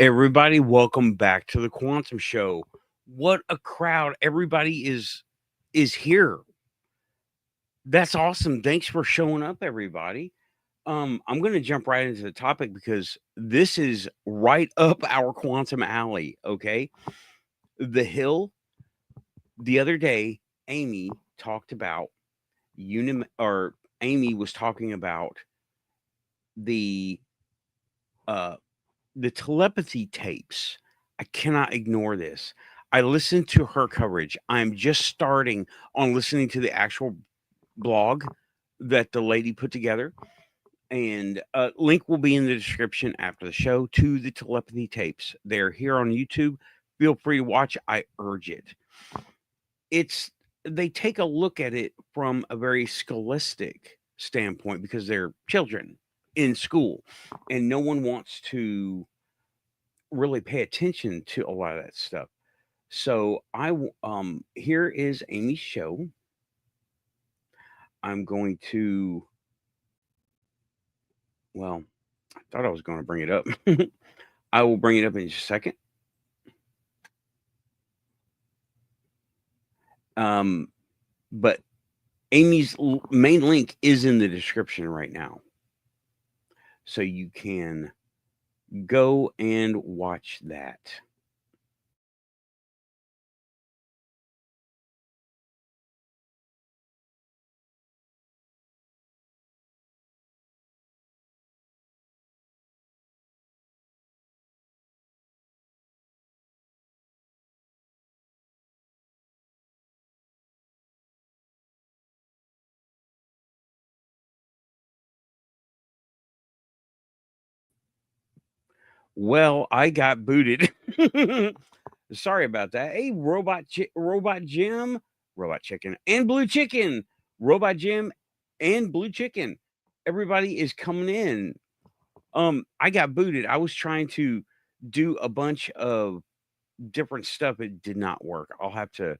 Everybody, welcome back to the Quantum Show. What a crowd. Everybody is here. That's awesome. Thanks for showing up, everybody. I'm going to jump right into the topic because this is right up our quantum alley, okay? The Hill, the other day, Amy talked about Amy was talking about the uh the telepathy tapes. I cannot ignore this. I listened to her coverage. I'm just starting on listening to the actual blog that the lady put together. And link will be in the description after the show to the telepathy tapes. They're here on YouTube. Feel free to watch. I urge it. It's they take a look at it from a very scholastic standpoint because they're children in school and no one wants to really pay attention to a lot of that stuff. So here is Amy's show. I'm going to well, I thought I was going to bring it up. I will bring it up in just a second. But Amy's main link is in the description right now. So you can go and watch that. Well, I got booted. Sorry about that. Hey, Robot Jim, Robot Chicken, and Blue Chicken, Robot Jim, and Blue Chicken. Everybody is coming in. I got booted. I was trying to do a bunch of different stuff. It did not work. I'll have to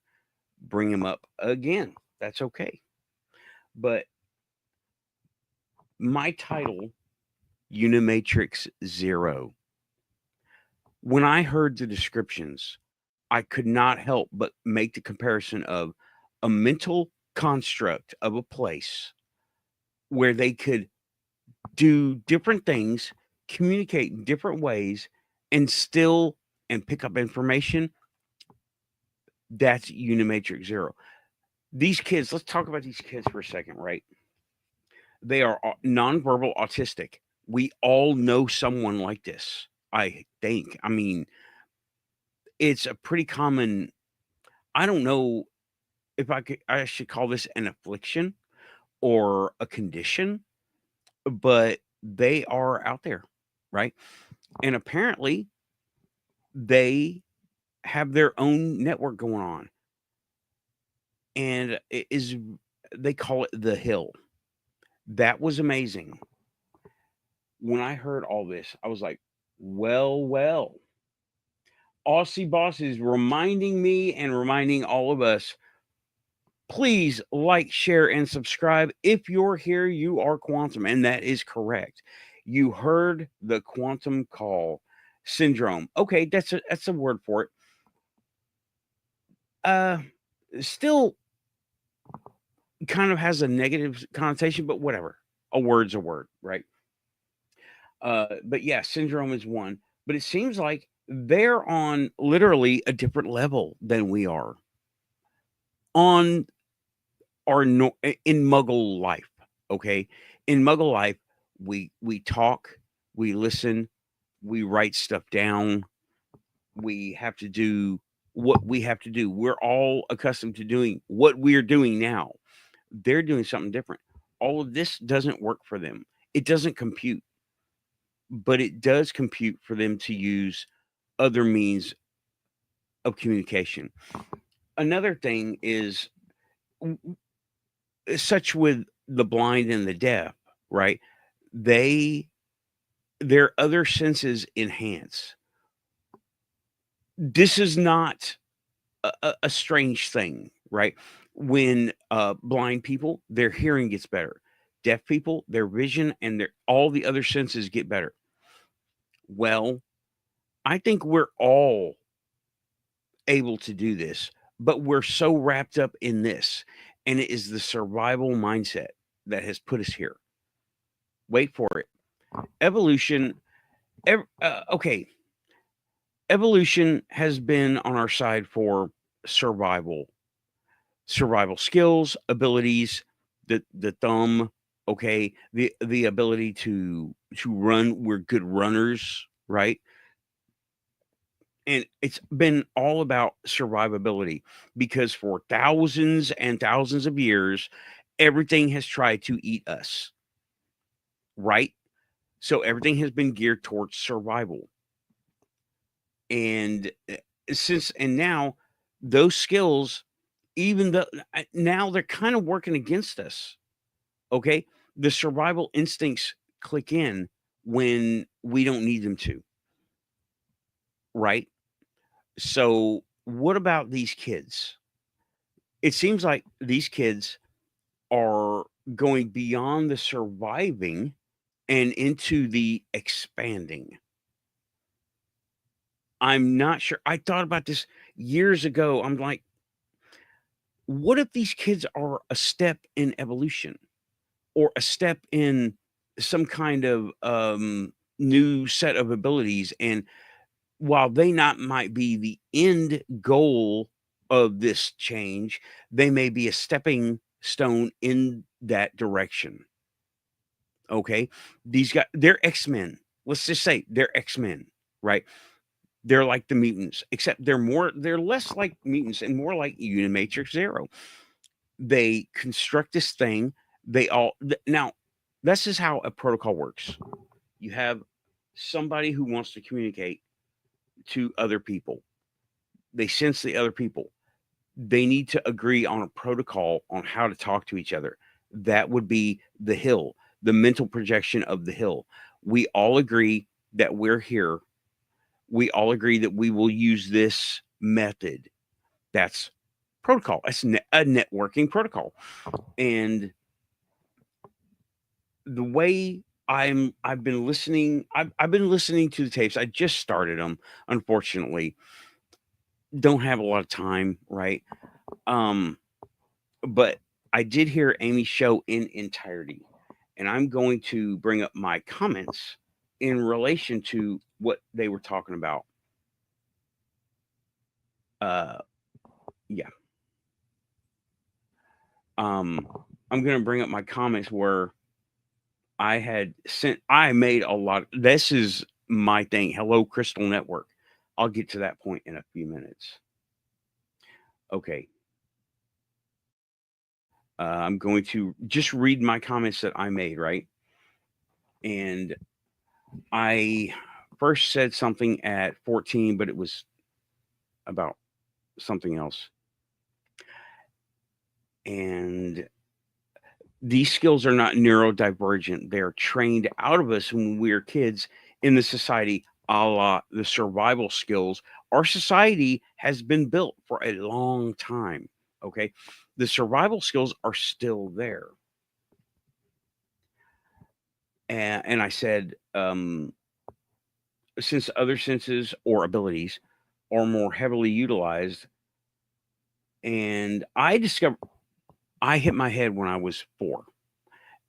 bring him up again. That's okay. But my title, Unimatrix Zero. When I heard the descriptions, I could not help but make the comparison of a mental construct of a place where they could do different things, communicate in different ways, and still and pick up information. That's Unimatrix Zero. These kids, let's talk about these kids for a second, right? They are nonverbal autistic. We all know someone like this, I think. I mean, it's a pretty common, I don't know if I should call this an affliction or a condition, but they are out there, right? And apparently they have their own network going on. And it is they call it the Hill. That was amazing. When I heard all this, I was like, well. Aussie Boss is reminding me and reminding all of us, please like, share, and subscribe. If you're here, you are quantum, and that is correct. You heard the quantum call syndrome. Okay, that's a word for it. Still kind of has a negative connotation, but whatever. A word's a word, right? But yeah, syndrome is one. But it seems like they're on literally a different level than we are on in Muggle life. Okay, in Muggle life, we talk, we listen, we write stuff down. We have to do what we have to do. We're all accustomed to doing what we're doing now. They're doing something different. All of this doesn't work for them. It doesn't compute, but it does compute for them to use other means of communication. Another thing is such with the blind and the deaf, right? They their other senses enhance. This is not a strange thing, right? When blind people, their hearing gets better. Deaf people, their vision and their all the other senses get better. Well, I think we're all able to do this, but we're so wrapped up in this, and it is the survival mindset that has put us here. Wait for it. Evolution. Okay, evolution has been on our side for survival, survival skills, abilities, the thumb. Okay, the ability to run. We're good runners, right? And it's been all about survivability because for thousands and thousands of years, everything has tried to eat us, right? So everything has been geared towards survival. And now those skills, even though now they're kind of working against us, okay? The survival instincts click in when we don't need them to, right? So, what about these kids? It seems like these kids are going beyond the surviving and into the expanding. I'm not sure. I thought about this years ago. I'm like, what if these kids are a step in evolution or a step in some kind of new set of abilities? And while they not might be the end goal of this change, they may be a stepping stone in that direction. Okay. These guys, they're X-Men. Let's just say they're X-Men, right? They're like the mutants, except they're less like mutants and more like Unimatrix Zero. They construct this thing. Now, this is how a protocol works. You have somebody who wants to communicate to other people. They sense the other people. They need to agree on a protocol on how to talk to each other. That would be the hill, the mental projection of the hill. We all agree that we're here. We all agree that we will use this method. That's protocol. That's a networking protocol. And the way I've been listening to the tapes. I just started them, unfortunately. Don't have a lot of time, right? Um, but I did hear Amy's show in entirety, and I'm going to bring up my comments in relation to what they were talking about. Uh, yeah. Um, I'm going to bring up my comments where I made a lot. This is my thing. Hello, Crystal Network. I'll get to that point in a few minutes. Okay. I'm going to just read my comments that I made, right? And I first said something at 14, but it was about something else. And these skills are not neurodivergent. They're trained out of us when we're kids in the society, a la the survival skills. Our society has been built for a long time. Okay. The survival skills are still there. And I said, since other senses or abilities are more heavily utilized, and I hit my head when I was 4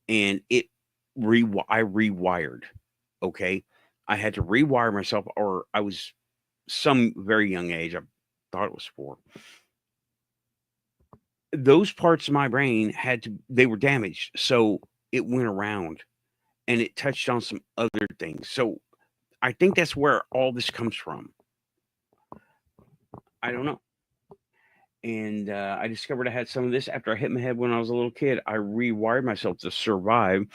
and I rewired. Okay. I had to rewire myself, or I was some very young age. I thought it was 4. Those parts of my brain they were damaged. So it went around and it touched on some other things. So I think that's where all this comes from. I don't know. And I discovered I had some of this after I hit my head when I was a little kid. I rewired myself to survive,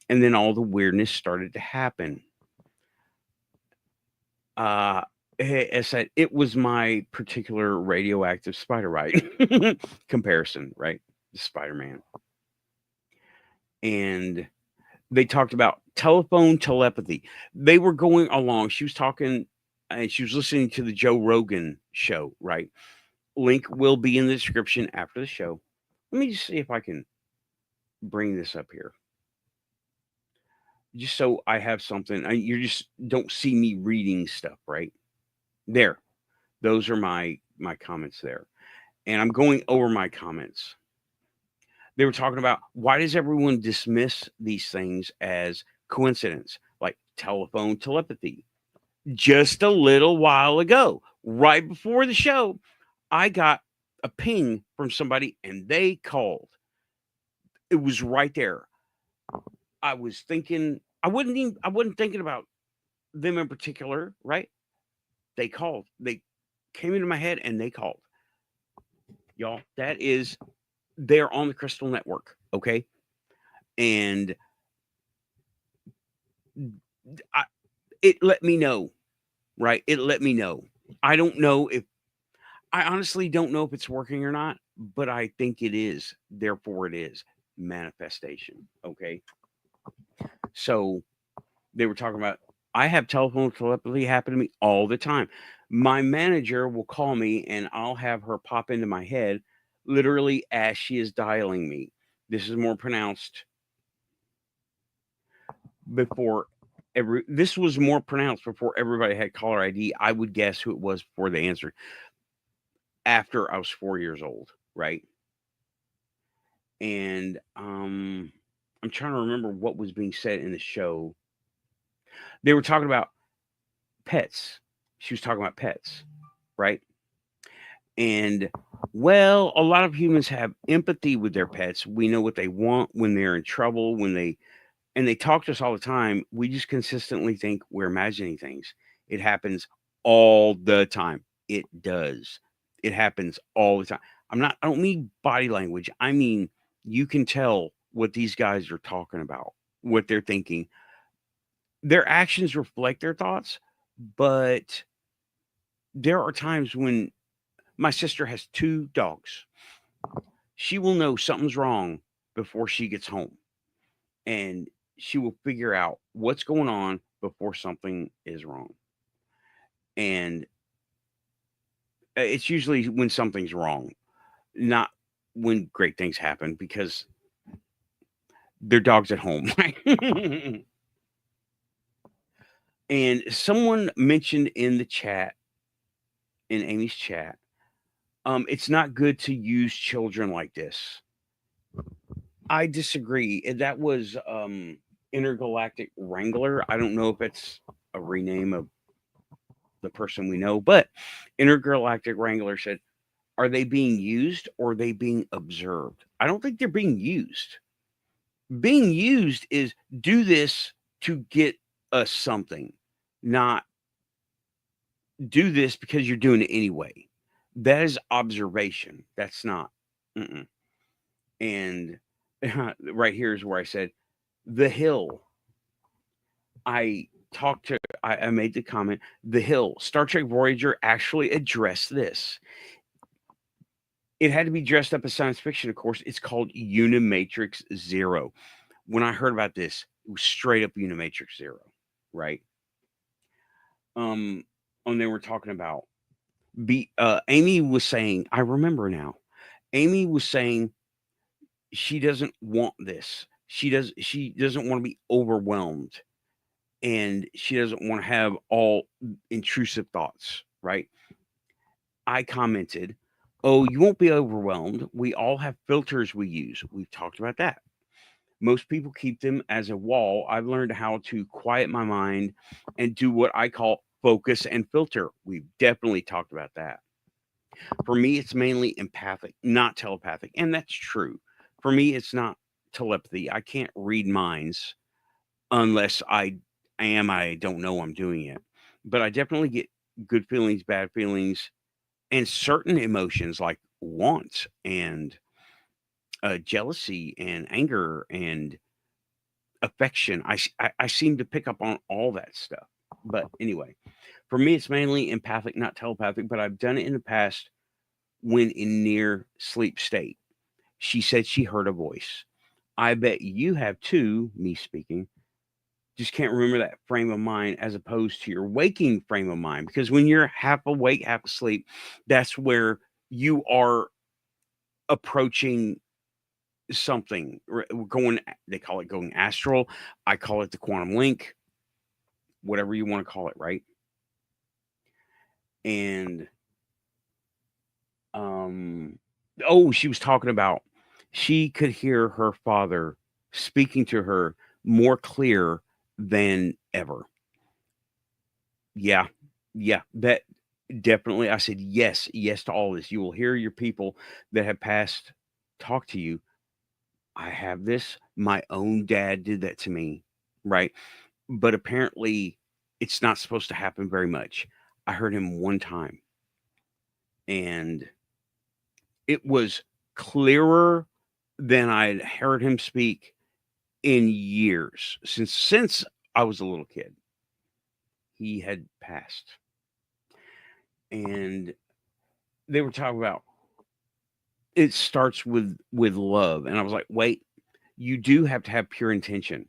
and then all the weirdness started to happen. As I said, it was my particular radioactive spider bite comparison, right? Spider-Man. And they talked about telephone telepathy. They were going along. She was talking and she was listening to the Joe Rogan show, right? Link will be in the description after the show. Let me just see if I can bring this up here. Just so I have something. You just don't see me reading stuff, right? There. Those are my comments there. And I'm going over my comments. They were talking about, why does everyone dismiss these things as coincidence, like telephone telepathy? Just a little while ago, right before the show, I got a ping from somebody and they called. It was right there. I was thinking, I wasn't thinking about them in particular, right? They called. They came into my head and they called. Y'all, that is, they're on the Crystal Network, okay? And I, it let me know, right? It let me know. I don't know if, I honestly don't know if it's working or not, but I think it is. Therefore, it is manifestation, okay? So they were talking about, I have telephone telepathy happen to me all the time. My manager will call me and I'll have her pop into my head literally as she is dialing me. This is more pronounced before this was more pronounced before everybody had caller ID. I would guess who it was before they answered. After I was 4 years old, right? And I'm trying to remember what was being said in the show. They were talking about pets. She was talking about pets, right? And well, a lot of humans have empathy with their pets. We know what they want when they're in trouble, when they talk to us all the time. We just consistently think we're imagining things. It happens all the time. It does. It happens all the time. I don't mean body language. I mean, you can tell what these guys are talking about, what they're thinking. Their actions reflect their thoughts, but there are times when my sister has 2 dogs. She will know something's wrong before she gets home, and she will figure out what's going on before something is wrong. And it's usually when something's wrong, not when great things happen, because their dog's at home. And someone mentioned in the chat, in Amy's chat, it's not good to use children like this. I disagree. That was Intergalactic Wrangler. I don't know if it's a rename of the person we know, but Intergalactic Wrangler said, are they being used or are they being observed? I don't think they're being used. Being used is, do this to get us something, not do this because you're doing it anyway. That is observation. That's not. Mm-mm. And right here is where I said, the hill. I made the comment, the hill. Star Trek Voyager actually addressed this. It had to be dressed up as science fiction, of course. It's called Unimatrix Zero. When I heard about this, it was straight up Unimatrix Zero, right? Um, and they were talking about Amy was saying, I remember now. Amy was saying she doesn't want this. She doesn't want to be overwhelmed, and she doesn't want to have all intrusive thoughts, right? I commented, "Oh, you won't be overwhelmed. We all have filters we use. We've talked about that. Most people keep them as a wall. I've learned how to quiet my mind and do what I call focus and filter. We've definitely talked about that. For me, it's mainly empathic, not telepathic. And that's true. For me, it's not telepathy. I can't read minds unless I don't know I'm doing it. But I definitely get good feelings, bad feelings, and certain emotions like want and jealousy and anger and affection. I seem to pick up on all that stuff. But anyway, for me, it's mainly empathic, not telepathic. But I've done it in the past when in near sleep state. She said she heard a voice. I bet you have too, me speaking. Just can't remember that frame of mind as opposed to your waking frame of mind. Because when you're half awake, half asleep, that's where you are approaching something. Going, they call it going astral. I call it the quantum link, whatever you want to call it, right? And oh, she was talking about she could hear her father speaking to her more clear than ever. Yeah. Yeah, that definitely. I said, yes, yes to all this. You will hear your people that have passed talk to you. I have this. My own dad did that to me, right? But apparently, it's not supposed to happen very much. I heard him one time, and it was clearer than I'd heard him speak in years since I was a little kid. He had passed, and they were talking about it starts with love, and I was like, wait, you do have to have pure intention,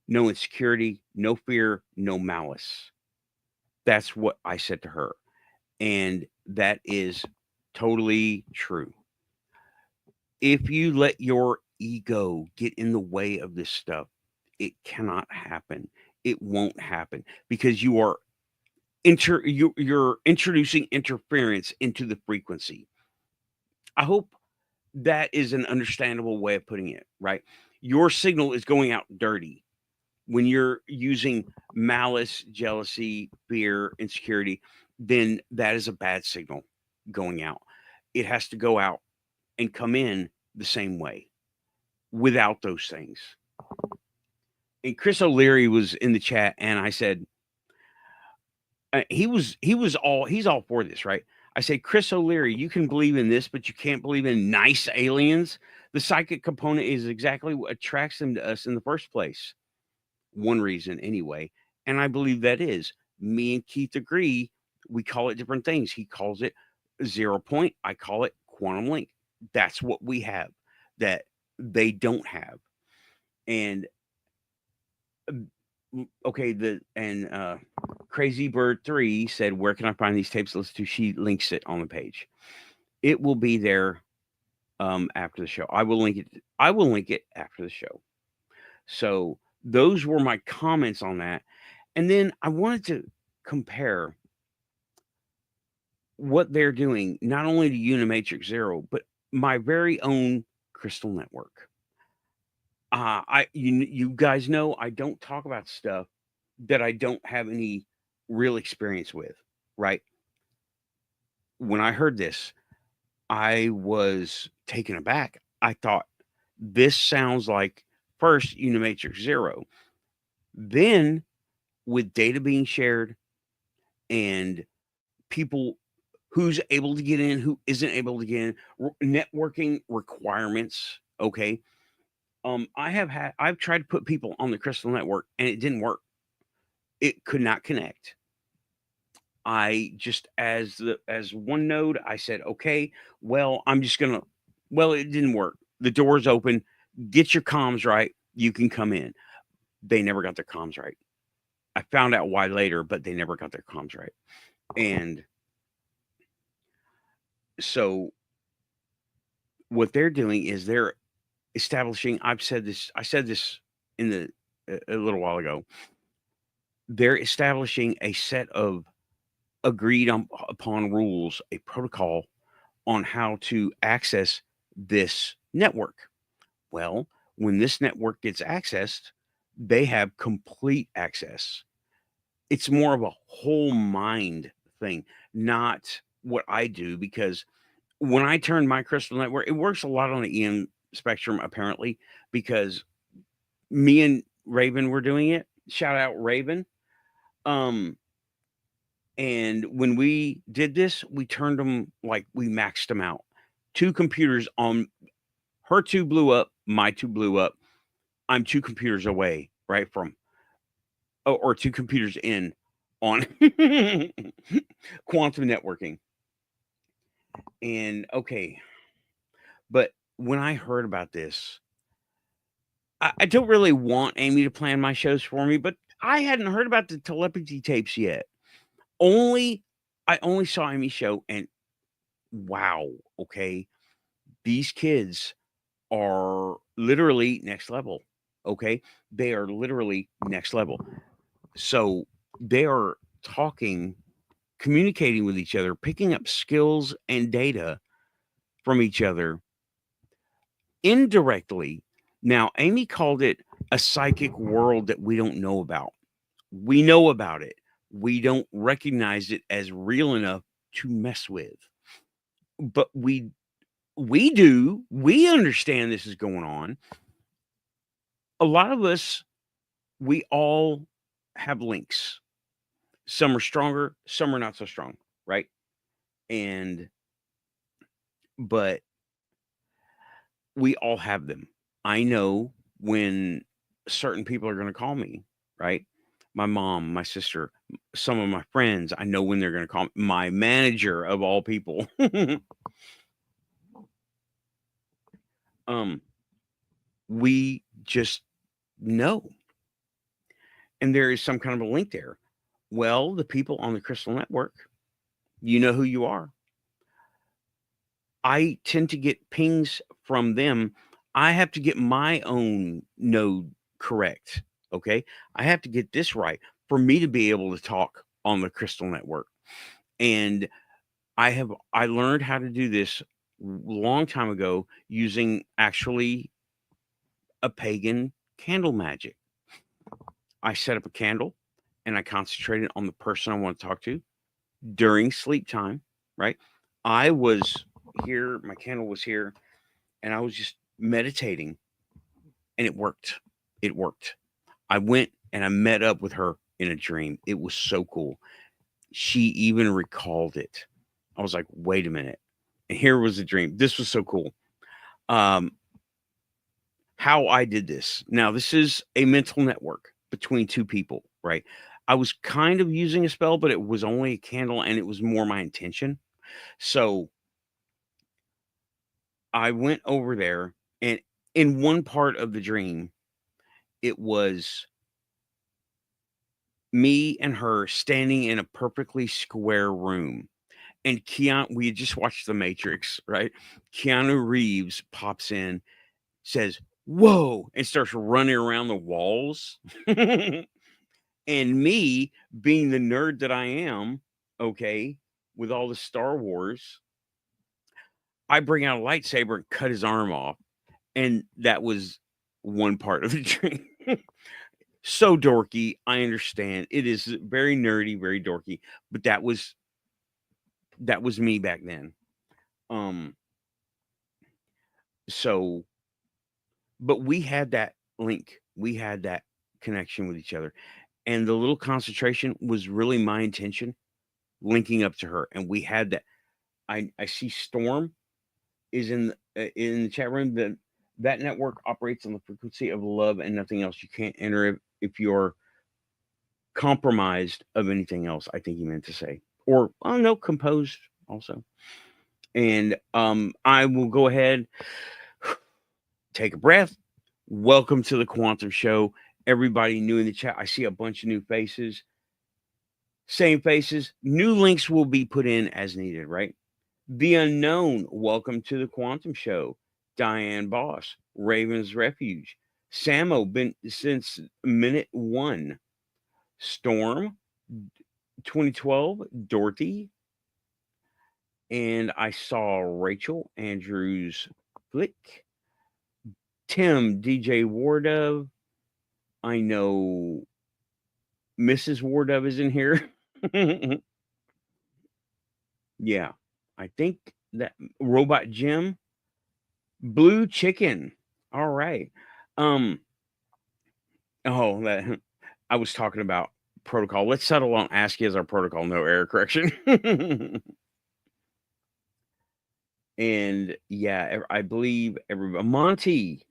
no insecurity, no fear, no malice. That's what I said to her, and that is totally true. If you let your ego get in the way of this stuff, it cannot happen. It won't happen because you are you're introducing interference into the frequency. I hope that is an understandable way of putting it, right? Your signal is going out dirty when you're using malice, jealousy, fear, insecurity. Then that is a bad signal going out. It has to go out and come in the same way without those things. And Chris O'Leary was in the chat, and I said he's all for this, right? I said, Chris O'Leary, you can believe in this, but you can't believe in nice aliens. The psychic component is exactly what attracts them to us in the first place. One reason, anyway, and I believe that is. Me and Keith agree. We call it different things. He calls it 0 point. I call it quantum link. That's what we have that they don't have. And okay, Crazy Bird 3 said, where can I find these tapes to listen to? She links it on the page. It will be there after the show. I will link it. I will link it after the show. So those were my comments on that. And then I wanted to compare what they're doing, not only to Unimatrix Zero, but my very own Crystal Network. You guys know I don't talk about stuff that I don't have any real experience with, right? When I heard this, I was taken aback. I thought this sounds like first Unimatrix Zero, then with data being shared and people who's able to get in, who isn't able to get in, networking requirements. Okay, I've tried to put people on the Crystal Network and it didn't work. It could not connect. I just as one node, I said, okay, well, I'm just gonna. Well, it didn't work. The door's open. Get your comms right. You can come in. They never got their comms right. I found out why later, but they never got their comms right. And so what they're doing is they're establishing. I've said this. I said this in the a little while ago. They're establishing a set of upon rules, a protocol on how to access this network. Well, when this network gets accessed, they have complete access. It's more of a whole mind thing, not what I do, because when I turn my crystal network, it works a lot on the EM spectrum, apparently, because me and Raven were doing it. Shout out Raven. Um, and when we did this, we turned them like we maxed them out. Two computers on her two blew up, my two blew up. I'm two computers away, right? From or two computers in on quantum networking. And okay, but when I heard about this, I don't really want Amy to plan my shows for me, but I hadn't heard about the telepathy tapes yet. Only I only saw Amy's show, and wow, okay, these kids are literally next level. Okay, they are literally next level. So they are talking communicating with each other, picking up skills and data from each other indirectly. Now, Amy called it a psychic world that we don't know about. We know about it. We don't recognize it as real enough to mess with. But we do. We understand this is going on. A lot of us, we all have links. Some are stronger, some are not so strong, right? And but we all have them. I know when certain people are going to call me, right? My mom, my sister, some of my friends, I know when they're going to call me. My manager of all people. We just know. And there is some kind of a link there. Well, the people on the Crystal Network, you know who you are. I tend to get pings from them. I have to get my own node correct. Okay. I have to get this right for me to be able to talk on the Crystal Network. And I learned how to do this long time ago using actually a pagan candle magic. I set up a candle and I concentrated on the person I want to talk to during sleep time, right? I was here, my candle was here, and I was just meditating, and it worked. It worked. I went and I met up with her in a dream. It was so cool. She even recalled it. I was like, wait a minute. And here was the dream. This was so cool. Um, how I did this. Now, this is a mental network between two people, right? I was kind of using a spell, but it was only a candle and it was more my intention. So I went over there, and in one part of the dream, it was me and her standing in a perfectly square room. And we had just watched The Matrix, right? Keanu Reeves pops in, says, "Whoa," and starts running around the walls. And me, being the nerd that I am, okay, with all the Star Wars, I bring out a lightsaber and cut his arm off. And that was one part of the dream. So dorky, I understand. It is very nerdy, very dorky, but that was me back then. Um, so but we had that link. We had that connection with each other. And the little concentration was really my intention linking up to her. And we had that. I see Storm is in the chat room. That network operates on the frequency of love and nothing else. You can't enter it if you're compromised of anything else, I think he meant to say. Or oh no, composed also. And I will go ahead, take a breath. Welcome to the Quantum Show. Everybody new in the chat. I see a bunch of new faces. Same faces. New links will be put in as needed, right? The Unknown, welcome to the Quantum Show. Diane Boss, Raven's Refuge. Samo, been since minute one. Storm, 2012, Dorothy. And I saw Rachel Andrews Flick. Tim, DJ Wardove. I know Mrs. Wardove is in here. Yeah. I think that Robot Jim. Blue Chicken. All right. Um, oh, that I was talking about protocol. Let's settle on ASCII as our protocol, no error correction. And yeah, I believe everybody. Monty.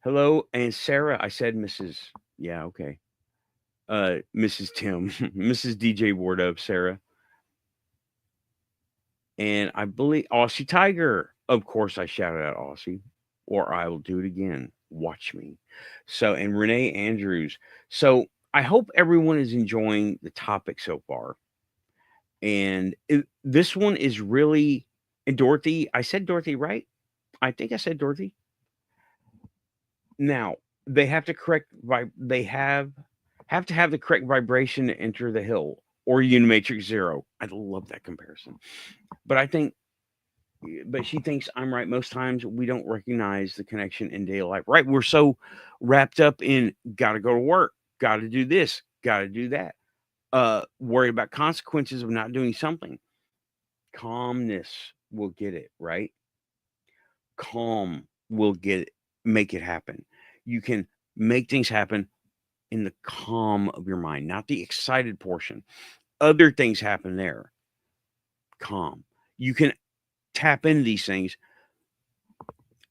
Hello. And Sarah, I said Mrs. Yeah, okay. Mrs. Tim, Mrs. DJ Wardove, Sarah. And I believe Aussie Tiger. Of course, I shouted out Aussie, or I will do it again. Watch me. So, and Renee Andrews. So, I hope everyone is enjoying the topic so far. And this one is really, and Dorothy, I said Dorothy, right? I think I said Dorothy. Now, they have to correct, they have have to have the correct vibration to enter the hill, or Unimatrix Zero. I love that comparison. But I think, but she thinks I'm right most times. We don't recognize the connection in daily life, right? We're so wrapped up in got to go to work, got to do this, got to do that, worried about consequences of not doing something. Calmness will get it, right? Calm will get it, make it happen. You can make things happen in the calm of your mind, not the excited portion. Other things happen there. Calm. You can tap into these things.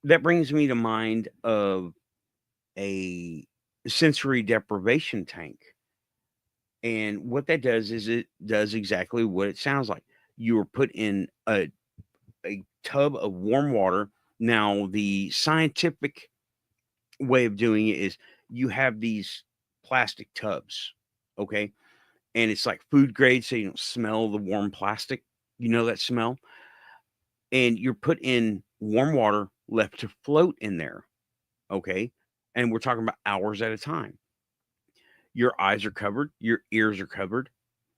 That brings me to mind of a sensory deprivation tank. And what that does is it does exactly what it sounds like. You are put in a tub of warm water. Now, the scientific way of doing it is you have these plastic tubs, okay? And it's like food grade, so you don't smell the warm plastic. You know that smell? And you're put in warm water, left to float in there, okay? And we're talking about hours at a time. Your eyes are covered, your ears are covered.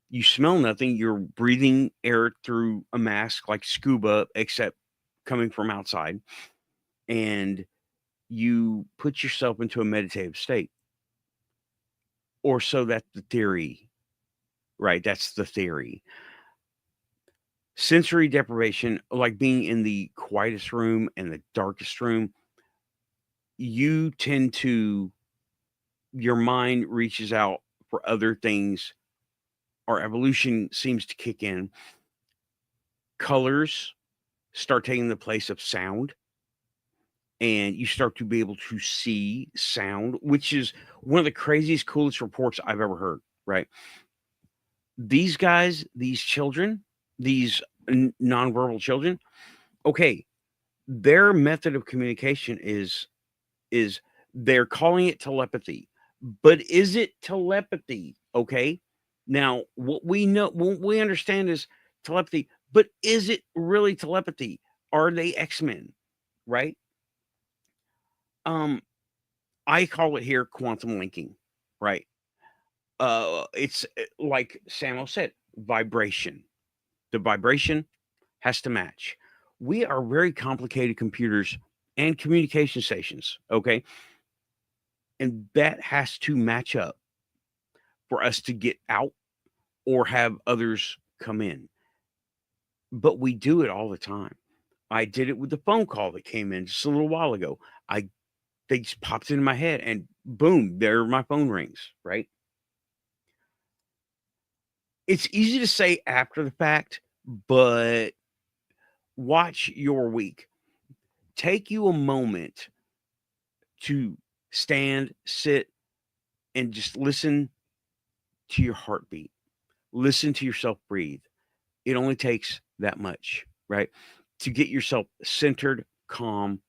You smell nothing. You're breathing air through a mask like scuba, except coming from outside. And you put yourself into a meditative state. Or so that's the theory, right? That's the theory. Sensory deprivation, like being in the quietest room and the darkest room, you tend to, your mind reaches out for other things. Our evolution seems to kick in. Colors start taking the place of sound, and you start to be able to see sound, which is one of the craziest, coolest reports I've ever heard, right? These guys, these children, these nonverbal children, okay, their method of communication is they're calling it telepathy. But is it telepathy? Okay. Now, what we know, what we understand is telepathy, but is it really telepathy? Are they X-Men? Right? Um, I call it here quantum linking, right? It's like Samo said, vibration. The vibration has to match. We are very complicated computers and communication stations, okay? And that has to match up for us to get out or have others come in. But we do it all the time. I did it with the phone call that came in just a little while ago. I They just popped into my head and boom, there my phone rings, right? It's easy to say after the fact, but watch your week. Take you a moment to stand, sit, and just listen to your heartbeat. Listen to yourself breathe. It only takes that much, right? To get yourself centered, calm.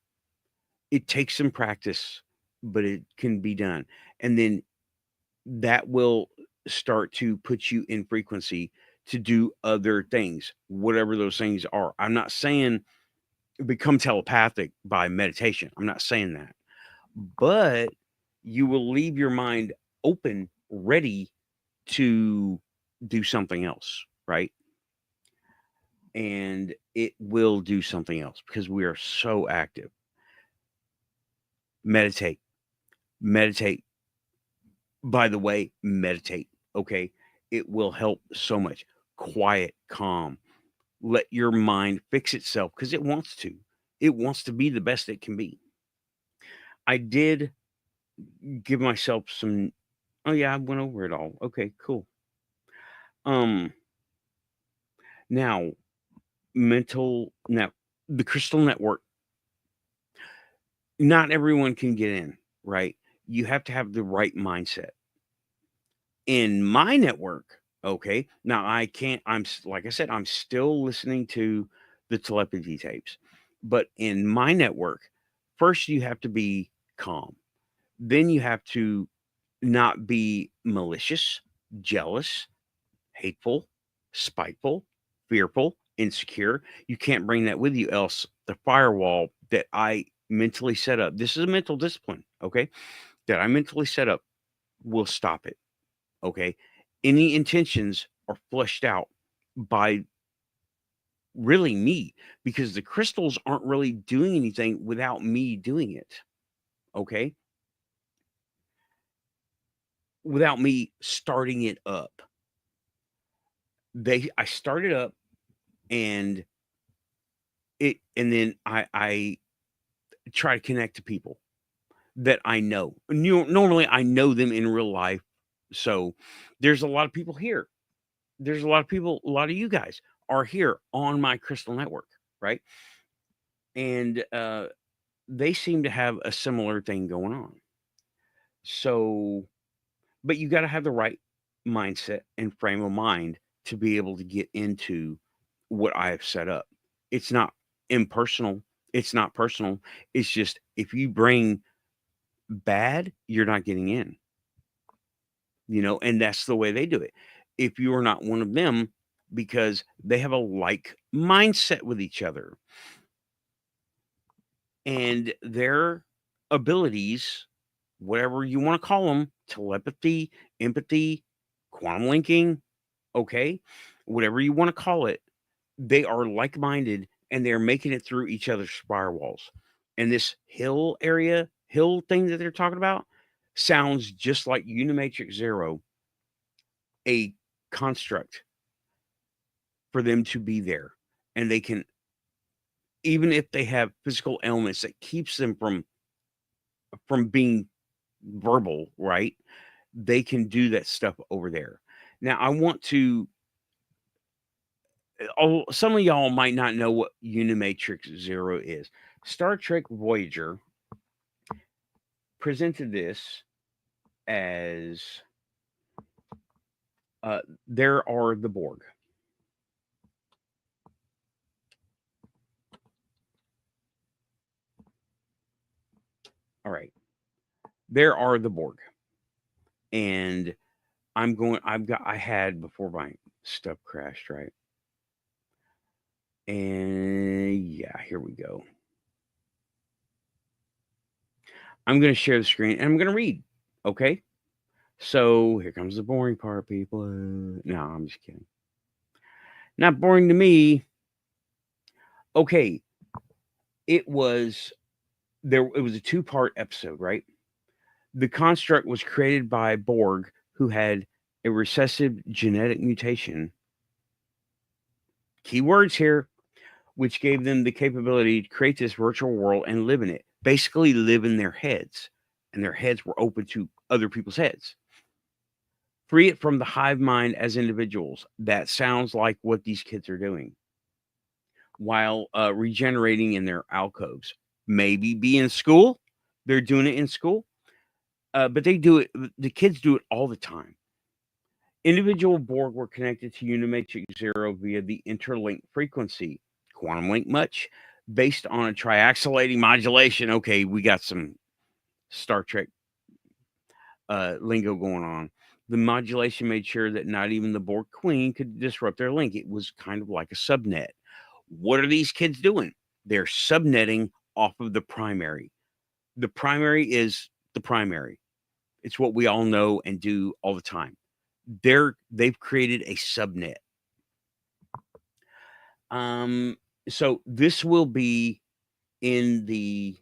It takes some practice, but it can be done. And then that will start to put you in frequency to do other things, whatever those things are. I'm not saying become telepathic by meditation. I'm not saying that. But you will leave your mind open, ready to do something else, right? And it will do something else because we are so active. Meditate. Meditate. By the way, meditate. Okay. It will help so much. Quiet, calm. Let your mind fix itself because it wants to. It wants to be the best it can be. I did give myself some. Oh yeah, I went over it all. Okay, cool. Um, now now the crystal network. Not everyone can get in, right? You have to have the right mindset. In my network, okay, now I can't. Like I said, I'm still listening to the telepathy tapes, but in my network, first you have to be calm. Then you have to not be malicious, jealous, hateful, spiteful, fearful, insecure. You can't bring that with you, else the firewall that I mentally set up, this is a mental discipline, okay, that I mentally set up will stop it. Okay. Any intentions are flushed out by really me, because the crystals aren't really doing anything without me doing it. Okay. Without me starting it up. I started up, and then I try to connect to people that I know. Normally I know them in real life. So there's a lot of people here. There's a lot of people, a lot of you guys are here on my crystal network, right? And they seem to have a similar thing going on. So, but you got to have the right mindset and frame of mind to be able to get into what I have set up. It's not impersonal. It's not personal. It's just, if you bring bad, you're not getting in, and that's the way they do it. If you are not one of them, because they have a like mindset with each other, and their abilities, whatever you want to call them, telepathy, empathy, quantum linking, okay, whatever you want to call it, they are like-minded, and they're making it through each other's firewalls. And this hill thing that they're talking about sounds just like Unimatrix Zero, a construct for them to be there. And they can, even if they have physical ailments that keeps them from being verbal, right? They can do that stuff over there. Now, I want to. Some of y'all might not know what Unimatrix Zero is. Star Trek Voyager presented this as there are the Borg. All right. There are the Borg. And I had before my stuff crashed, right? And yeah, here we go. I'm going to share the screen, and I'm going to read. Okay. So here comes the boring part, people. No, I'm just kidding. Not boring to me. Okay. It was it was a 2-part episode, right? The construct was created by Borg, who had a recessive genetic mutation. Keywords here, which gave them the capability to create this virtual world and live in it. Basically live in their heads. And their heads were open to other people's heads. Free it from the hive mind as individuals. That sounds like what these kids are doing, while regenerating in their alcoves. Maybe be in school. They're doing it in school. But they do it. The kids do it all the time. Individual Borg were connected to Unimatrix Zero via the interlink frequency. Quantum link much? Based on a triaxulating modulation. Okay, we got some Star Trek lingo going on. The modulation made sure that not even the Borg Queen could disrupt their link. It was kind of like a subnet. What are these kids doing? They're subnetting off of the primary. The primary is the primary. It's what we all know and do all the time. They've created a subnet. So this will be in the.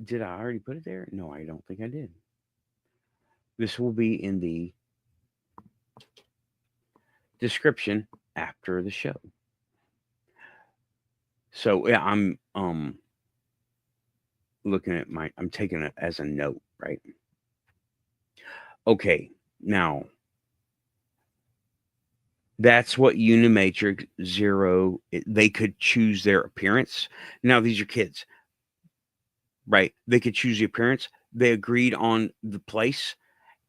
Did I already put it there? No, I don't think I did. This will be in the description after the show. So yeah, I'm looking at I'm taking it as a note, right? Okay, now that's what Unimatrix Zero. They could choose their appearance. Now these are kids, right? They could choose the appearance. They agreed on the place.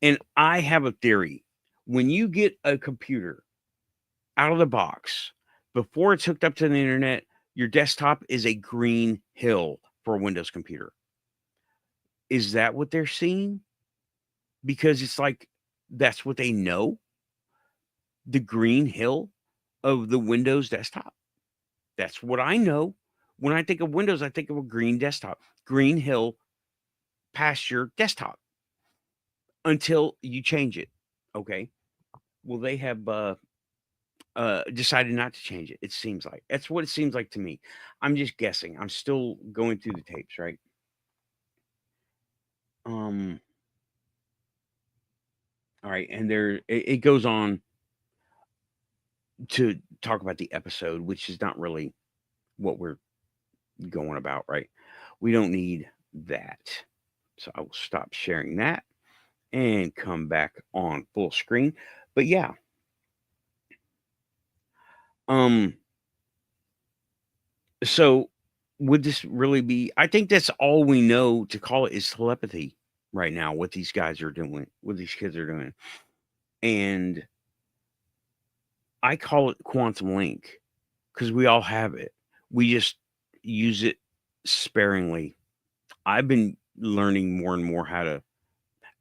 And I have a theory. When you get a computer out of the box, before it's hooked up to the internet, your desktop is a green hill for a Windows computer. Is that what they're seeing? Because it's like that's what they know. The green hill of the Windows desktop. That's what I know. When I think of Windows, I think of a green desktop. Green hill past your desktop. until you change it. Okay. Well, they have decided not to change it. It seems like that's what it seems like to me. I'm just guessing. I'm still going through the tapes, right? Um. All right, and it goes on to talk about the episode, which is not really what we're going about, right? We don't need that. So I will stop sharing that and come back on full screen. But yeah, um, so would this really be? I think that's all we know to call it is telepathy right now. What these guys are doing, what these kids are doing, and I call it quantum link because we all have it. We just use it sparingly. I've been learning more and more how to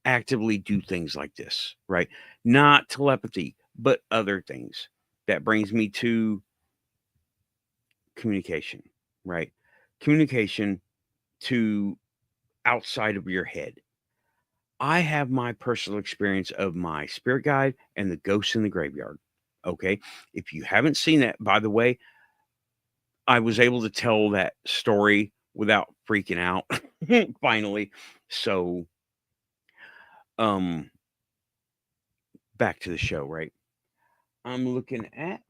actively do things like this, right? Not telepathy, but other things. That brings me to communication, right? Communication to outside of your head. I have my personal experience of my spirit guide and the ghosts in the graveyard. Okay. If you haven't seen that, by the way, I was able to tell that story without freaking out finally. So, um, back to the show, right? I'm looking at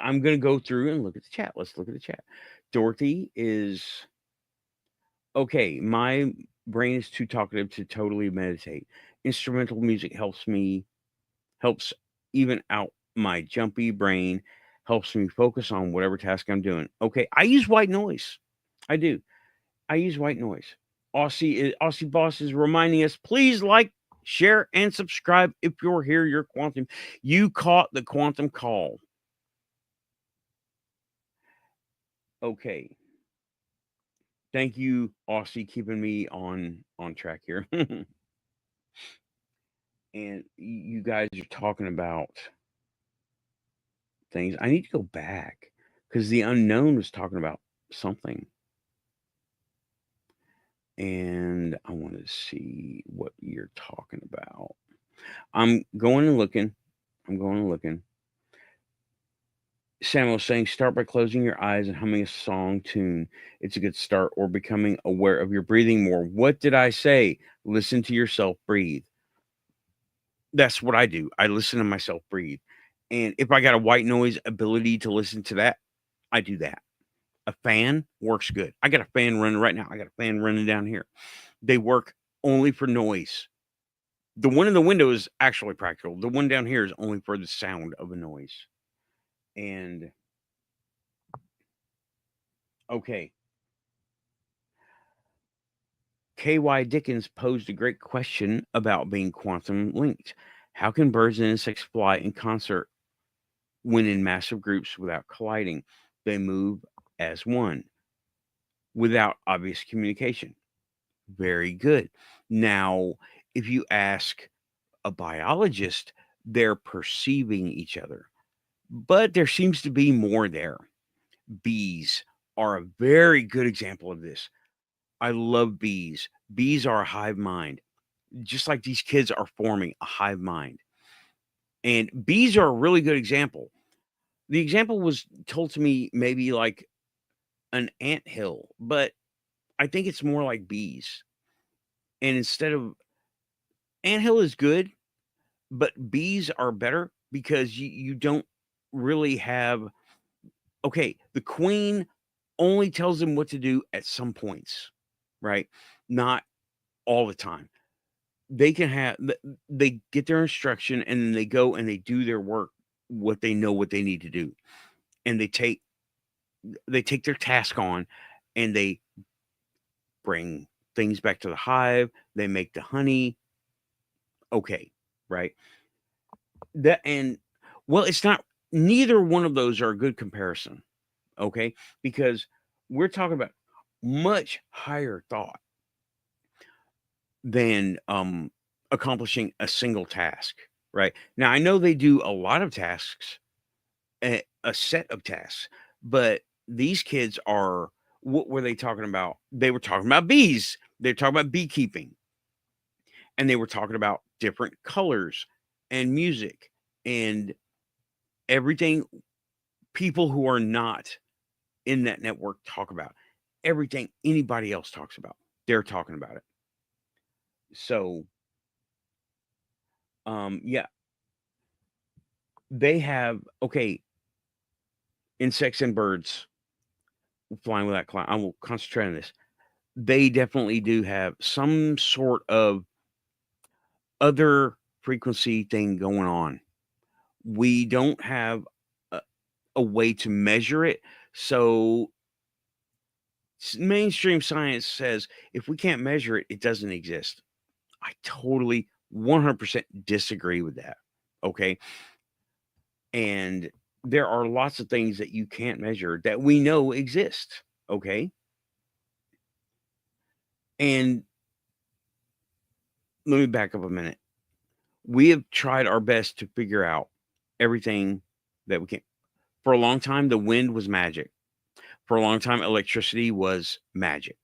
I'm gonna go through and look at the chat. Let's look at the chat. Dorothy is okay. My brain is too talkative to totally meditate. Instrumental music helps even out my jumpy brain, helps me focus on whatever task I'm doing. Okay, I use white noise. I do. I use white noise. Aussie Boss is reminding us, please like, share, and subscribe if you're here. You're quantum. You caught the quantum call. Okay. Thank you, Aussie, keeping me on track here. And you guys are talking about things. I need to go back because the unknown was talking about something. And I want to see what you're talking about. I'm going and looking. I'm going and looking. Samuel saying, start by closing your eyes and humming a song tune. It's a good start, or becoming aware of your breathing more. What did I say? Listen to yourself breathe. That's what I do. I listen to myself breathe. And if I got a white noise ability to listen to that, I do that. A fan works good. I got a fan running right now. I got a fan running down here. They work only for noise. The one in the window is actually practical. The one down here is only for the sound of a noise. And okay. K.Y. Dickens posed a great question about being quantum linked. How can birds and insects fly in concert when in massive groups without colliding? They move as one without obvious communication. Very good. Now, if you ask a biologist, they're perceiving each other, but there seems to be more there. Bees are a very good example of this. I love bees. Bees are a hive mind, just like these kids are forming a hive mind. And bees are a really good example. The example was told to me maybe like an ant hill, but I think it's more like bees. And instead of ant hill is good, but bees are better because you don't really have okay, the queen only tells them what to do at some points, right? Not all the time. They can have they get their instruction and then they go and they do their work, what they know what they need to do. And they take their task on and they bring things back to the hive, they make the honey. Okay, right? That and well, it's not neither one of those are a good comparison, okay? Because we're talking about much higher thought than accomplishing a single task, right? Now I know they do a lot of tasks, a set of tasks, but these kids are what were they talking about? They were talking about bees. They're talking about beekeeping. and they were talking about different colors and music and everything people who are not in that network talk about. Everything anybody else talks about, they're talking about it. So, yeah, they have okay, insects and birds flying without cloud. I will concentrate on this. They definitely do have some sort of other frequency thing going on. We don't have a, a way to measure it. So mainstream science says if we can't measure it, it doesn't exist. I totally 100% disagree with that. Okay. And there are lots of things that you can't measure that we know exist. Okay. And let me back up a minute. We have tried our best to figure out everything that we can. For a long time, the wind was magic. For a long time, electricity was magic.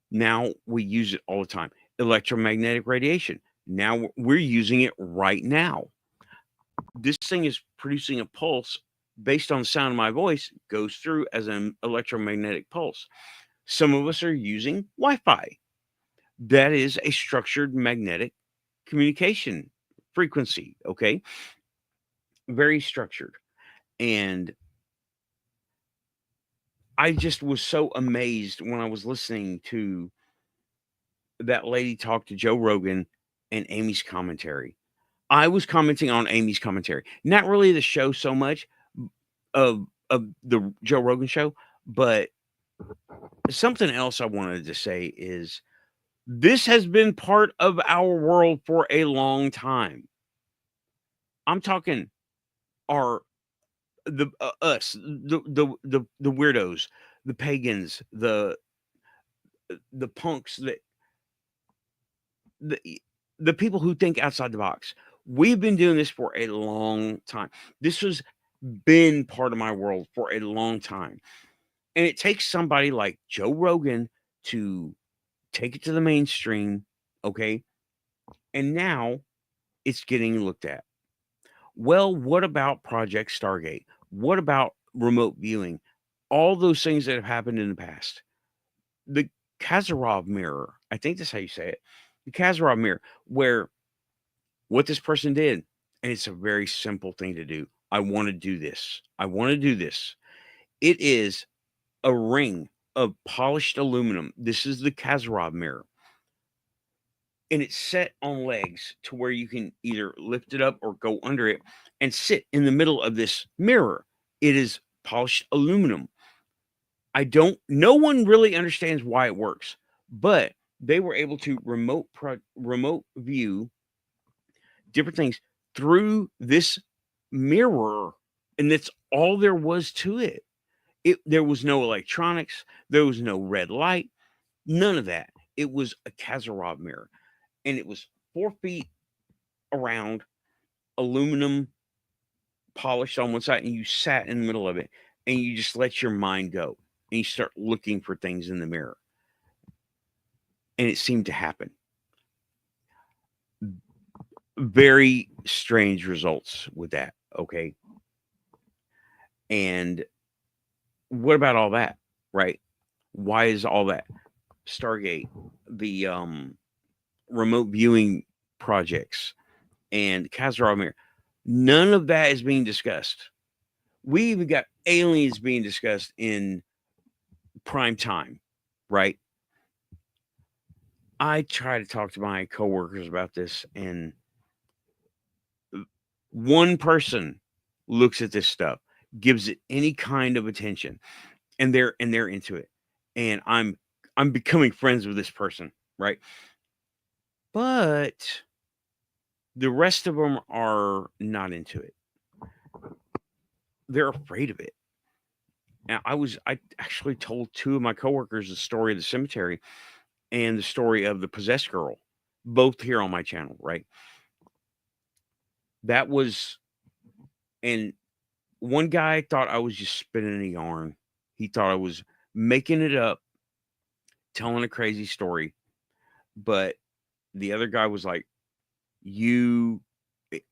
Now we use it all the time. Electromagnetic radiation. Now we're using it right now. This thing is producing a pulse based on the sound of my voice, goes through as an electromagnetic pulse. Some of us are using Wi Fi. That is a structured magnetic communication frequency. Okay. Very structured. And I just was so amazed when I was listening to that lady talk to Joe Rogan and Amy's commentary. I was commenting on Amy's commentary, not really the show so much of the Joe Rogan show, but something else I wanted to say is this has been part of our world for a long time. I'm talking our the us the weirdos, the pagans, the punks, the the people who think outside the box. We've been doing this for a long time. This has been part of my world for a long time. And it takes somebody like Joe Rogan to take it to the mainstream, okay? And now it's getting looked at. Well, what about Project Stargate? What about remote viewing? All those things that have happened in the past. The Kazarov mirror, I think that's how you say it. The Kazarov mirror, where what this person did, and it's a very simple thing to do. I want to do this. I want to do this. It is a ring of polished aluminum. This is the Kazarov mirror. And it's set on legs to where you can either lift it up or go under it and sit in the middle of this mirror. It is polished aluminum. No one really understands why it works, but they were able to remote view different things through this mirror, and that's all there was to it. There was no electronics, there was no red light, none of that. It was a Kazarov mirror, and it was 4 feet around, aluminum polished on one side, and you sat in the middle of it, and you just let your mind go, and you start looking for things in the mirror, and it seemed to happen. Very strange results with that. Okay, and what about all that? Right? Why is all that Stargate, the remote viewing projects, and Kazarov mirror? None of that is being discussed. We even got aliens being discussed in prime time, right? I try to talk to my coworkers about this, and one person looks at this stuff, gives it any kind of attention, and they're into it. And I'm becoming friends with this person, right? But the rest of them are not into it. They're afraid of it. And I actually told two of my coworkers the story of the cemetery and the story of the possessed girl, both here on my channel, right? That was, and one guy thought I was just spinning a yarn. He thought I was making it up, telling a crazy story. But The other guy was like, "You,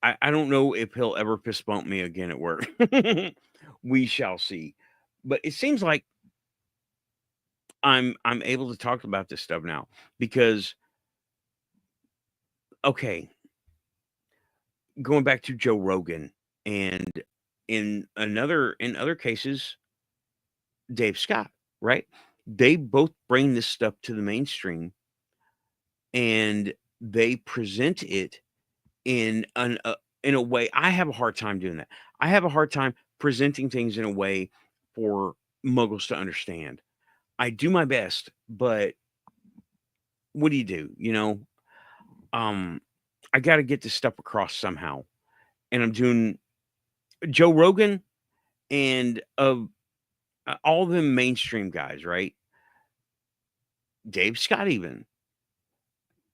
I don't know if he'll ever fist bump me again at work. We shall see." But it seems like I'm able to talk about this stuff now because okay, going back to Joe Rogan and in other cases, Dave Scott, right? They both bring this stuff to the mainstream and they present it in a way. I have a hard time doing that. I have a hard time presenting things in a way for muggles to understand. I do my best, but what do you do? Um, I got to get this stuff across somehow, and I'm doing Joe Rogan and of all the mainstream guys, right? Dave Scott, even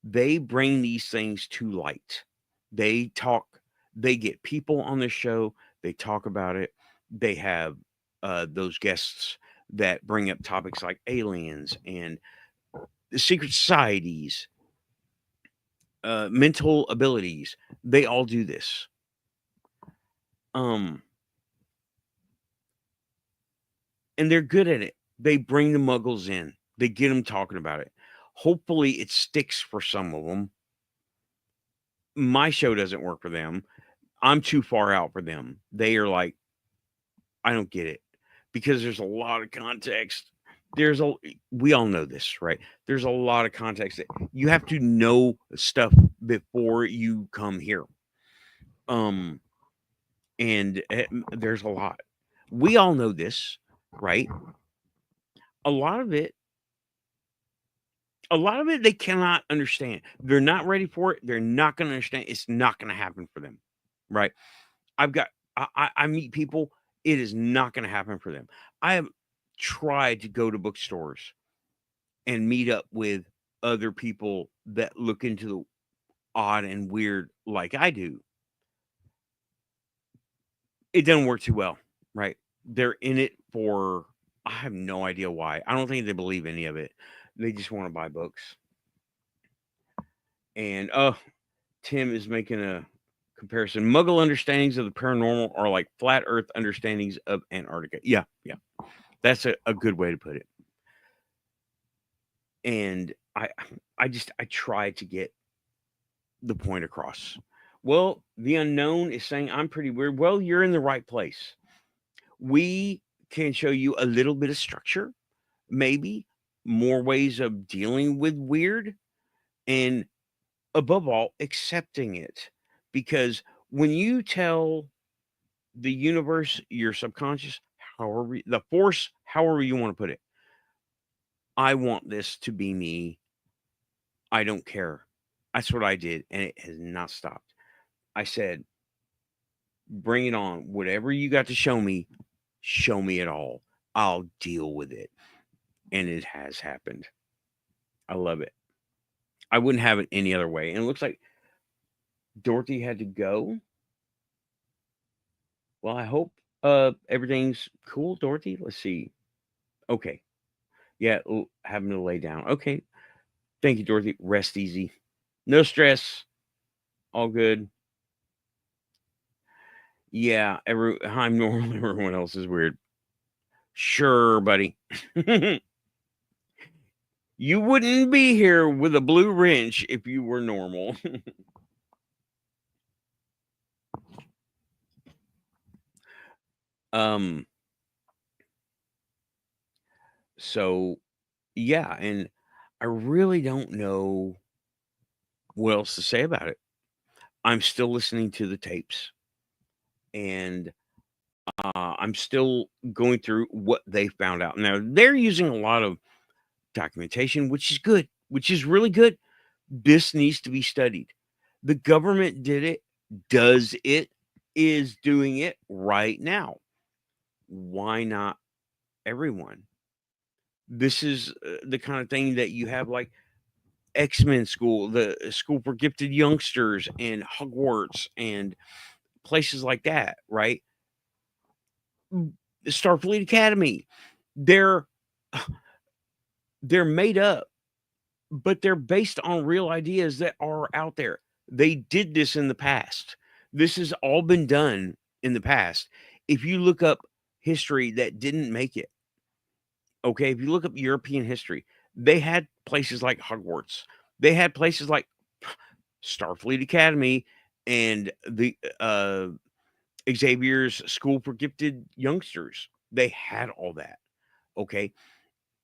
they bring these things to light. They talk, they get people on the show, they talk about it. They have those guests that bring up topics like aliens and the secret societies, mental abilities. They all do this. Um, and they're good at it. They bring the muggles in. They get them talking about it. Hopefully, it sticks for some of them. My show doesn't work for them. I'm too far out for them. They are like, I don't get it because there's a lot of context. There's a We all know this, right? There's a lot of context that you have to know stuff before you come here. Um, and there's a lot. We all know this, right? A lot of it, a lot of it, they cannot understand. They're not ready for it. They're not going to understand. It's not going to happen for them, right? I've got I meet people, it is not gonna happen for them. I have tried to go to bookstores and meet up with other people that look into the odd and weird like I do. It doesn't work too well, right? They're in it for I have no idea why. I don't think they believe any of it. They just wanna buy books. And, oh, Tim is making a comparison. Muggle understandings of the paranormal are like flat Earth understandings of Antarctica. Yeah, yeah. That's a good way to put it. And I try to get the point across. Well, the unknown is saying I'm pretty weird. Well, you're in the right place. We can show you a little bit of structure, maybe more ways of dealing with weird, and above all, accepting it. Because when you tell the universe, your subconscious, however, the force, however you want to put it, I want this to be me. I don't care. That's what I did, and it has not stopped. I said, bring it on. Whatever you got to show me it all. I'll deal with it. And it has happened. I love it. I wouldn't have it any other way. And it looks like Dorothy had to go. Well, I hope everything's cool, Dorothy. Let's see. Okay. Yeah, having to lay down. Okay. Thank you, Dorothy. Rest easy. No stress. All good. Yeah, I'm normal. Everyone else is weird. Sure, buddy. You wouldn't be here with a blue wrench if you were normal. um so yeah, and I really don't know what else to say about it. I'm still listening to the tapes and I'm still going through what they found out. Now, they're using a lot of documentation, which is good, which is really good. This needs to be studied. The government did it, does it, is doing it right now. Why not everyone? This is the kind of thing that you have like X-Men school, the school for gifted youngsters, and Hogwarts and places like that, right? The Starfleet Academy. They're they're made up but they're based on real ideas that are out there. They did this in the past. This has all been done in the past. If you look up history that didn't make it, okay, if you look up European history, they had places like Hogwarts. They had places like Starfleet Academy and the Xavier's School for Gifted Youngsters. They had all that. Okay.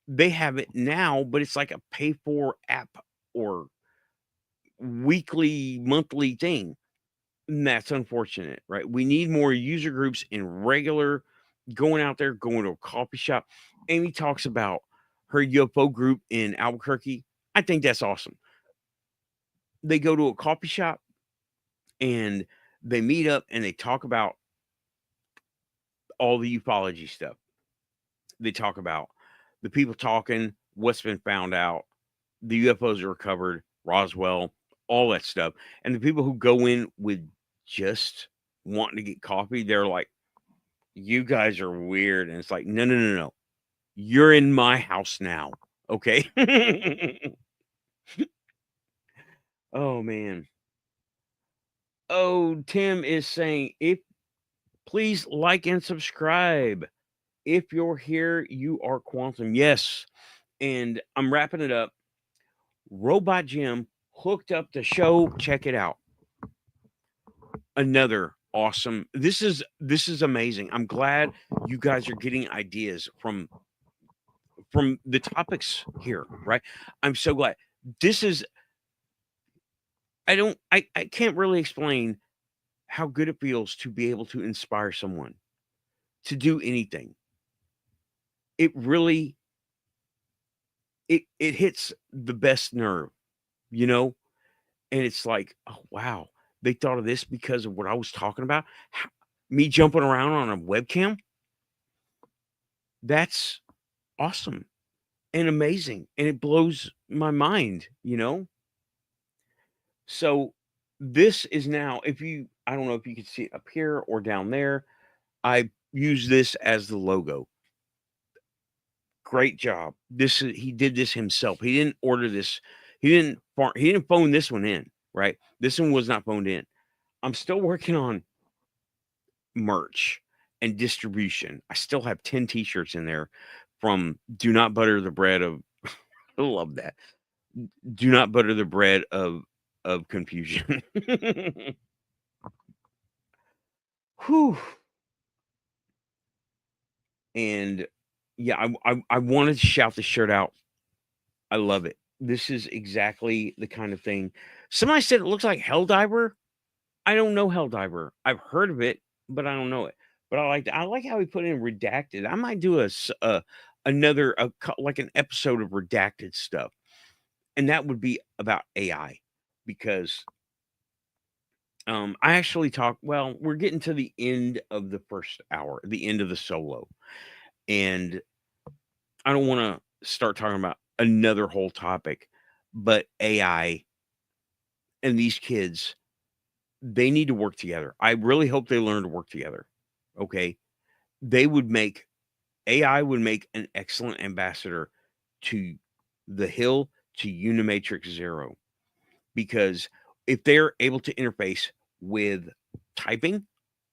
They have it now, but it's like a pay for app or weekly, monthly thing. And that's unfortunate, right? We need more user groups in regular going out there, going to a coffee shop. Amy talks about her UFO group in Albuquerque. I think that's awesome. They go to a coffee shop and they meet up and they talk about all the ufology stuff. They talk about the people talking, what's been found out, the UFOs are recovered, Roswell, all that stuff. And the people who go in with just wanting to get coffee, they're like, you guys are weird. And it's like, no, no, no, no. You're in my house now. Okay. Oh man. Oh, Tim is saying, if please like and subscribe. If you're here, you are quantum. Yes. And I'm wrapping it up. Robot Jim hooked up the show. Check it out. Another awesome. This is amazing. I'm glad you guys are getting ideas from the topics here, right? I'm so glad. This is I can't really explain how good it feels to be able to inspire someone to do anything. It really it hits the best nerve, you know? And it's like, "Oh, wow. They thought of this because of what I was talking about? Me jumping around on a webcam? That's awesome and amazing, and it blows my mind, you know?" So, this is now if you I don't know if you can see it up here or down there, I use this as the logo. Great job. This is he did this himself. He didn't order this. He didn't phone this one in, right? This one was not phoned in. I'm still working on merch and distribution. I still have 10 t-shirts in there from Do Not Butter the Bread of I love that. Do not butter the bread of confusion. Whew. And yeah, I wanted to shout this shirt out. I love it. This is exactly the kind of thing. Somebody said it looks like Helldiver. I don't know Helldiver. I've heard of it, but I don't know it. But I like how he put in redacted. I might do another like an episode of redacted stuff, and that would be about AI because I actually talk. Well, we're getting to the end of the first hour, the end of the solo, and I don't want to start talking about another whole topic, but AI and these kids, they need to work together. I really hope they learn to work together. Okay. They would make AI would make an excellent ambassador to the Hill, to Unimatrix Zero, because if they're able to interface with typing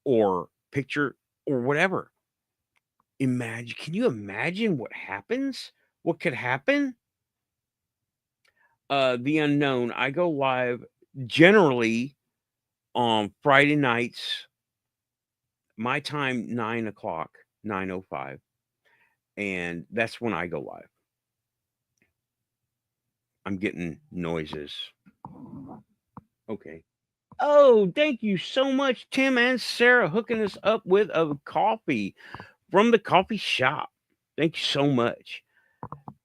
or picture or whatever, can you imagine what happens? What could happen? The unknown. I go live generally on Friday nights, my time 9 o'clock, 9:05, and that's when I go live. I'm getting noises. Okay. Oh, thank you so much, Tim and Sarah, hooking us up with a coffee from the coffee shop. Thank you so much.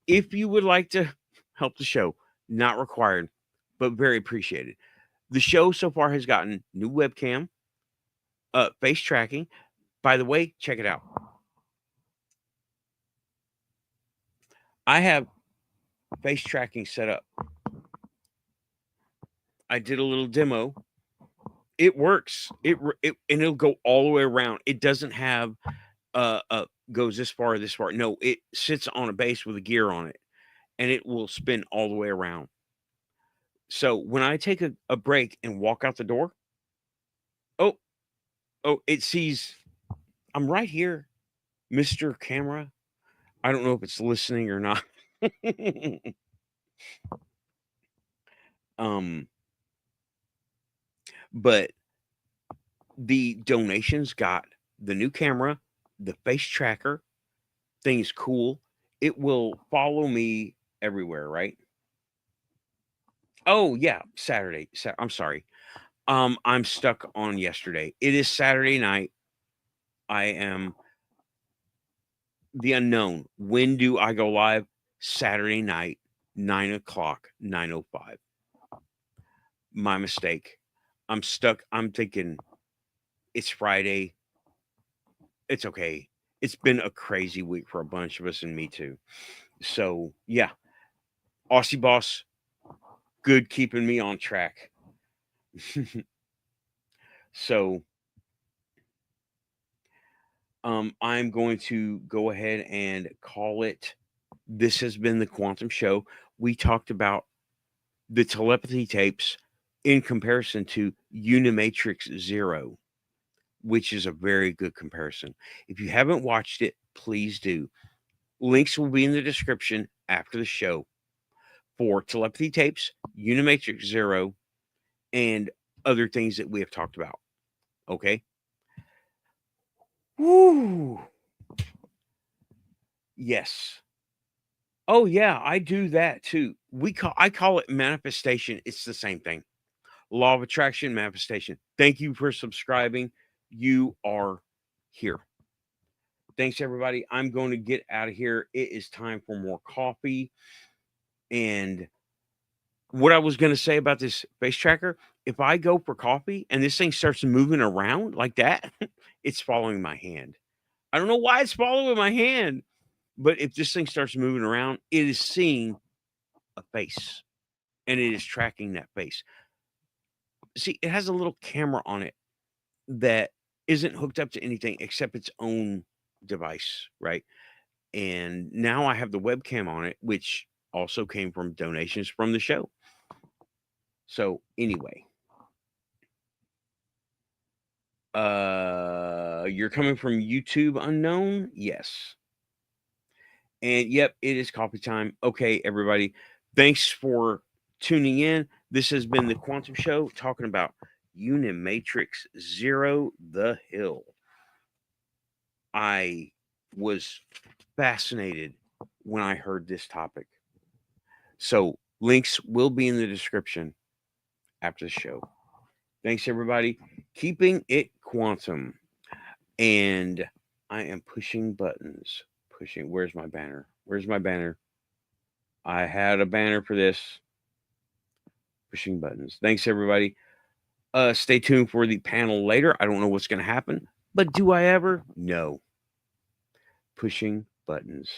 If you would like to help the show, not required, but very appreciated. The show so far has gotten new webcam, face tracking. By the way, check it out. I have face tracking set up. I did a little demo. It works. And it'll go all the way around. It doesn't have goes this far, this far. No, it sits on a base with a gear on it, and it will spin all the way around. So when I take a break and walk out the door, oh, it sees I'm right here, Mr. Camera. I don't know if it's listening or not. um, but the donations got the new camera, the face tracker. Thing is cool. It will follow me everywhere, right? Oh yeah, Saturday. I'm sorry. I'm stuck on yesterday. It is Saturday night. I am the unknown. When do I go live? Saturday night, 9 o'clock, 9:05. My mistake. I'm stuck. I'm thinking it's Friday. It's okay. It's been a crazy week for a bunch of us and me too. So yeah, Aussie boss, good keeping me on track. So I'm going to go ahead and call it. This has been the Quantum Show. We talked about the telepathy tapes in comparison to Unimatrix Zero, which is a very good comparison. If you haven't watched it, please do. Links will be in the description after the show for telepathy tapes, Unimatrix Zero, and other things that we have talked about. Okay. Woo. Yes. Oh yeah, I do that too. I call it manifestation. It's the same thing. Law of attraction, manifestation. Thank you for subscribing. You are here. Thanks everybody. I'm going to get out of here. It is time for more coffee. And what I was going to say about this face tracker, if I go for coffee and this thing starts moving around like that, it's following my hand. I don't know why it's following my hand, but if this thing starts moving around, it is seeing a face and it is tracking that face. See, it has a little camera on it that isn't hooked up to anything except its own device, right? And now I have the webcam on it, which also came from donations from the show. So anyway, you're coming from YouTube unknown? Yes. And yep, it is coffee time. Okay, everybody. Thanks for tuning in. This has been the Quantum Show talking about Unimatrix Zero the Hill. I was fascinated when I heard this topic. So links will be in the description after the show. Thanks, everybody. Keeping it quantum. And I am pushing buttons. Pushing. Where's my banner? Where's my banner? I had a banner for this. Pushing buttons. Thanks, everybody. Stay tuned for the panel later. I don't know what's going to happen, but do I ever? No. Pushing buttons.